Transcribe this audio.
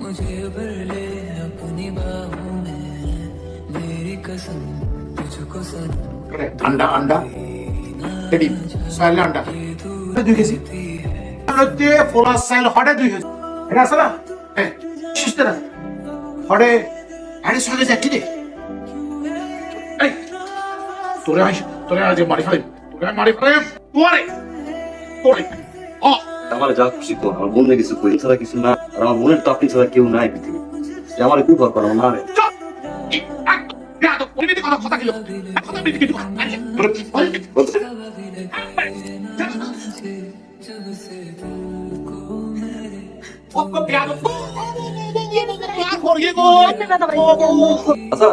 मुझे भर ले अपनी बाहों में मेरी कसम तुझको सनम अंडा अंडा রেডি সাইলে अंडा 2 কেজি মধ্যে ফোলা সাইল হড়ে 2 কেজি এটা আছে না হ্যাঁ শিস্তে না হড়ে আরে সঙ্গে যাচ্ছি রে এই তোরে আজ মারি ফেলে তোরে ও আমার যা খুশি তো আমার মনে কিছু কই ছাড়া কিছু না আর আমার মনের তো আপনি ছাড়া কেউ নাই পৃথিবী যে আমার খুব ভর করানো না রে কথা কি কথা বিধি কিন্তু আচ্ছা